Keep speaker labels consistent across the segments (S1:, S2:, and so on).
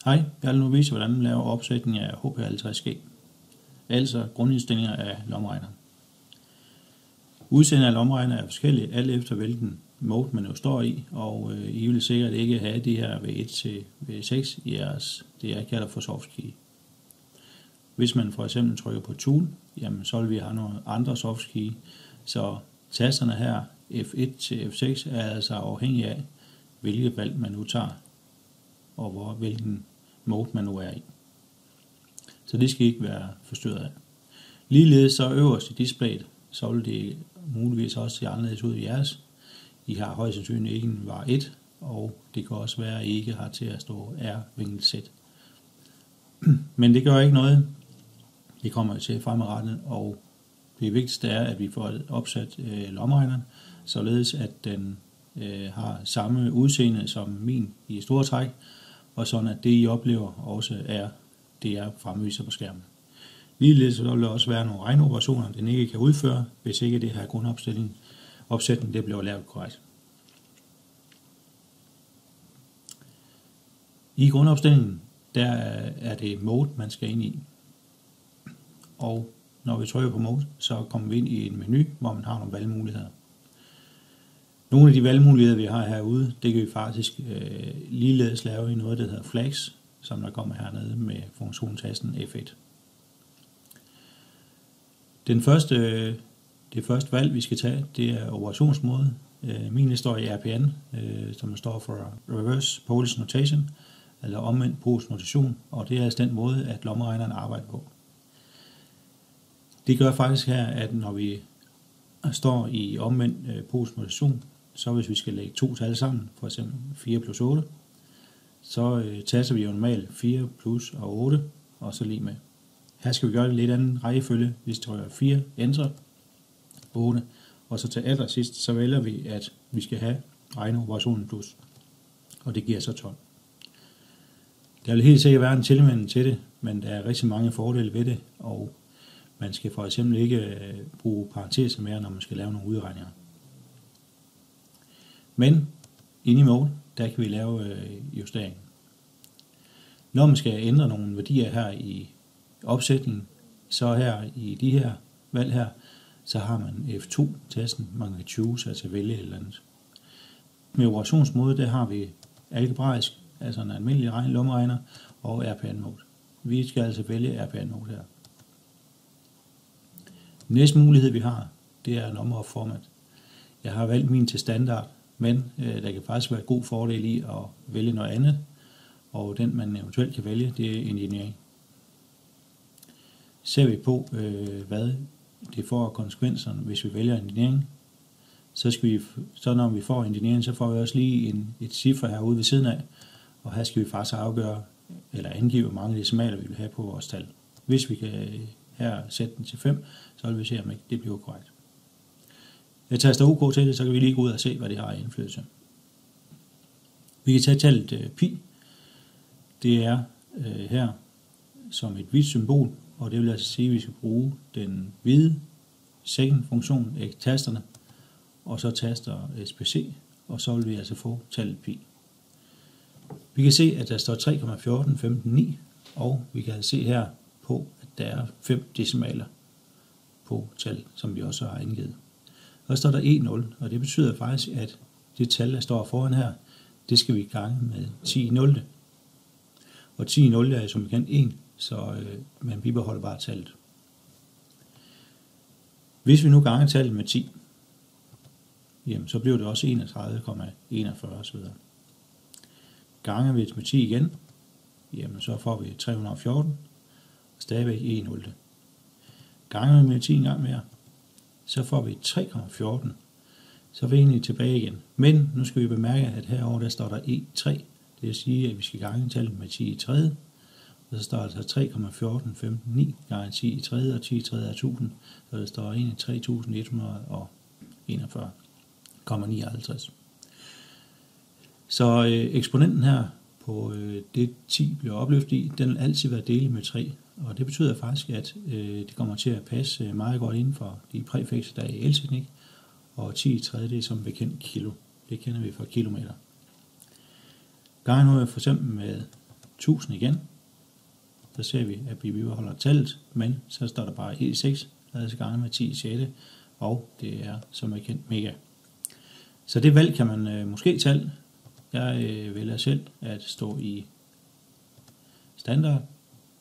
S1: Hej, jeg vil nu vise, hvordan man laver opsætning af HP50G, altså grundindstillinger af lommeregneren. Udseendet af lommeregner er forskellige, alt efter hvilken mode man jo står i, og I vil sikkert ikke have de her V1 til V6 i jeres, det jeg kalder for softkey. Hvis man for eksempel trykker på tool, jamen så vil vi have nogle andre softkey, så tasterne her F1 til F6 er altså afhængig af, hvilket valg man nu tager, og hvilken mode man nu er i. Så det skal I ikke være forstyrret af. Ligeledes så øverst i displayet, så vil det muligvis også se anderledes ud i jeres. I har højst sandsynligt ikke en var 1, og det kan også være, at I ikke har til at stå R-vinkelsæt. Men det gør ikke noget. Det kommer til fremadrettet, og det vigtigste er, at vi får opsat lommeregneren, således at den har samme udseende som min i store træk, og sådan at det I oplever også er det jeg fremviser på skærmen. Ligeledes vil der også være nogle regneoperationer, den ikke kan udføre, hvis ikke det her grundopsætning det bliver lavet korrekt. I grundopstillingen der er det mode man skal ind i, og når vi trykker på mode, så kommer vi ind i en menu, hvor man har nogle valgmuligheder. Nogle af de valgmuligheder, vi har herude, det kan vi faktisk ligeledes lave i noget, der hedder flags, som der kommer hernede med funktionstasten F1. Det første valg, vi skal tage, det er operationsmåde. Min står i RPN, som står for Reverse Polish Notation, eller omvendt polsk notation, og det er altså den måde, at lommeregneren arbejder på. Det gør faktisk her, at når vi står i omvendt polsk notation, så hvis vi skal lægge to tal sammen, for eksempel 4 plus 8, så taster vi jo normalt 4 plus og 8, og så lige med. Her skal vi gøre det lidt anden rækkefølge. Hvis vi trykker 4, enter, 8, og så til allersidst, så vælger vi, at vi skal have regneoperationen plus, og det giver så 12. Der vil helt sikkert være en tilmelding til det, men der er rigtig mange fordele ved det, og man skal for eksempel ikke bruge parenteser mere, når man skal lave nogle udregninger. Men inde i mode, der kan vi lave justering. Når man skal ændre nogle værdier her i opsætningen, så her i de her valg her, så har man F2-tasten, man kan choose, altså vælge et eller andet. Med operationsmode, der har vi algebraisk, altså en almindelig lommeregner, og RPN-mode. Vi skal altså vælge RPN-mode her. Næste mulighed vi har, det er number of format. Jeg har valgt min til standard, men der kan faktisk være god fordel i at vælge noget andet, og den man eventuelt kan vælge, det er engineering. Ser vi på, hvad det får konsekvenserne, hvis vi vælger engineering, så når vi får engineering, så får vi også lige et cifre herude ved siden af, og her skal vi faktisk afgøre, eller angive, hvor mange decimaler vi vil have på vores tal. Hvis vi kan her sætte den til 5, så vil vi se, om ikke det bliver korrekt. Jeg taster OK til det, så kan vi lige gå ud og se, hvad det har indflydelse. Vi kan tage tallet pi. Det er her som et hvidt symbol, og det vil altså sige, at vi skal bruge den hvide second-funktion af tasterne, og så taster SPC, og så vil vi altså få tallet pi. Vi kan se, at der står 3,1415,9, og vi kan se her på, at der er 5 decimaler på tal, som vi også har indgivet. Og så står der E0, og det betyder faktisk, at det tal, der står foran her, det skal vi gange med 10,0. Og 10,0 er som bekendt 1, så man bibeholder bare tallet. Hvis vi nu ganger tallet med 10, jamen, så bliver det også 31,41 osv. Ganger vi med 10 igen, jamen, så får vi 314, og stadigvæk 1,0. Ganger vi med 10 en gang mere, så får vi 3,14, så er vi egentlig tilbage igen. Men nu skal vi bemærke, at herovre der står der E3, det vil sige, at vi skal gange tallet med 10 i tredje, og så står der altså 3,1415,9 gange 10 i tredje, og 10 i tredje er 1000, så der står egentlig 3141,59. Så eksponenten her på det 10 bliver opløftet i, den vil altid være delt med 3, og det betyder faktisk, at det kommer til at passe meget godt inden for de præfikser, der er i elteknik, og 10 i tredje, det er som bekendt kilo. Det kender vi fra kilometer. Ganger nu for eksempel med 1000 igen. Så ser vi, at vi bibeholder tallet, men så står der bare E6, altså gange med 10 i 6, og det er som bekendt mega. Så det valg kan man måske tage. Jeg vælger selv at stå i standard,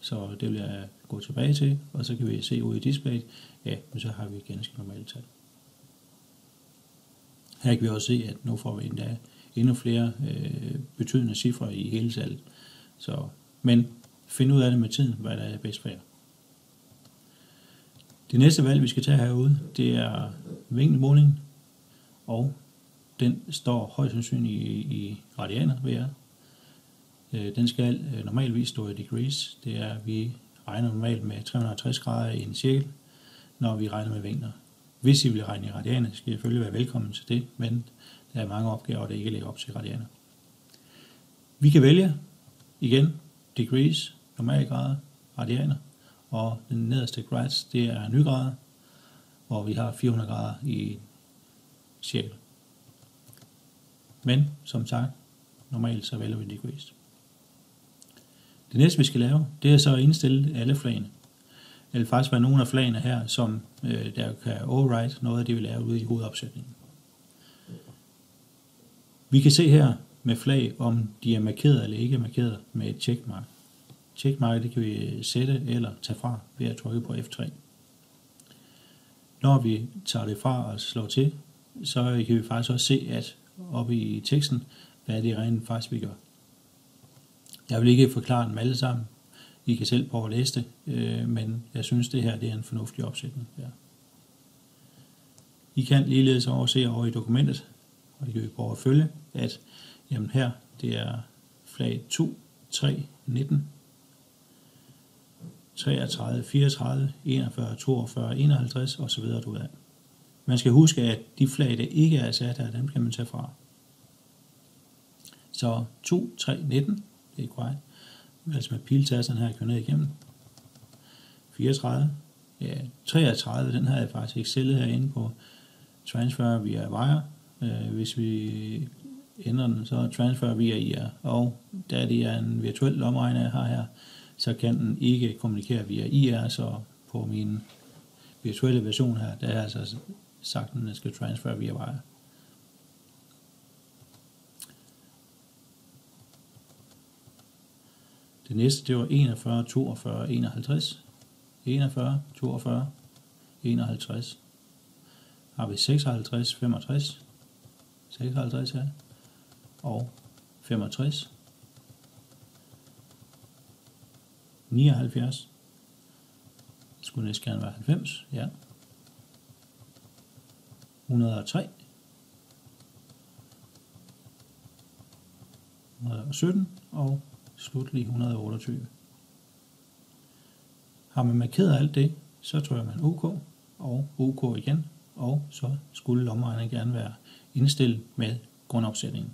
S1: så det vil jeg gå tilbage til, og så kan vi se ud i displayet, ja, men så har vi ganske normalt tal. Her kan vi også se, at nu får vi endnu flere betydende cifre i hele tallet. Men find ud af det med tiden, hvad der er bedst for jer. Det næste valg, vi skal tage herude, det er vinkelmåling, og den står højst sandsynligt i radianer ved jer. Den skal normalvis stå i degrees. Det er, vi regner normalt med 360 grader i en cirkel, når vi regner med vinkler. Hvis I vil regne i radianer, skal I selvfølgelig være velkommen til det, men der er mange opgaver, der ikke lægger op til radianer. Vi kan vælge igen degrees, normalgrader, radianer, og den nederste grads, det er nygrader, hvor vi har 400 grader i cirkel. Men som sagt, normalt så vælger vi degrees. Det næste vi skal lave, det er så at indstille alle flagene. Der vil faktisk være nogle af flagene her, som der kan override noget af det, vi laver ude i hovedopsætningen. Vi kan se her med flag, om de er markeret eller ikke er markeret med et checkmark. Checkmark, det kan vi sætte eller tage fra ved at trykke på F3. Når vi tager det fra og slår til, så kan vi faktisk også se, at oppe i teksten, hvad er det rent faktisk vi gør. Jeg vil ikke forklare dem alle sammen. I kan selv prøve at læse det, men jeg synes, det her det er en fornuftig opsætning. Ja. I kan ligeledes overse over i dokumentet, og det kan vi prøve at følge, at jamen her, det er flag 2, 3, 19, 33, 34, 41, 42, 51 osv. Man skal huske, at de flag, der ikke er sat her, dem kan man tage fra. Så 2, 3, 19, det er korrekt. Altså med piltasterne her kører ned igennem. 34, ja, 33, den har jeg faktisk excelet herinde på transfer via wire. Hvis vi ændrer den, så transfer via IR. Og da det er en virtuel lommeregner, jeg har her, så kan den ikke kommunikere via IR, så på min virtuelle version her, der er altså sagt, at den skal transfer via wire. Det næste, det var 41, 42, 51. 41, 42, 51. Har vi 56, 65. 56 her. Og 65. 79. Det skulle næsten gerne være 90. Ja. 103. 117 og slutlig 128. Har man markeret alt det, så trykker man OK og OK igen, og så skulle lommeregneren gerne være indstillet med grundopsætningen.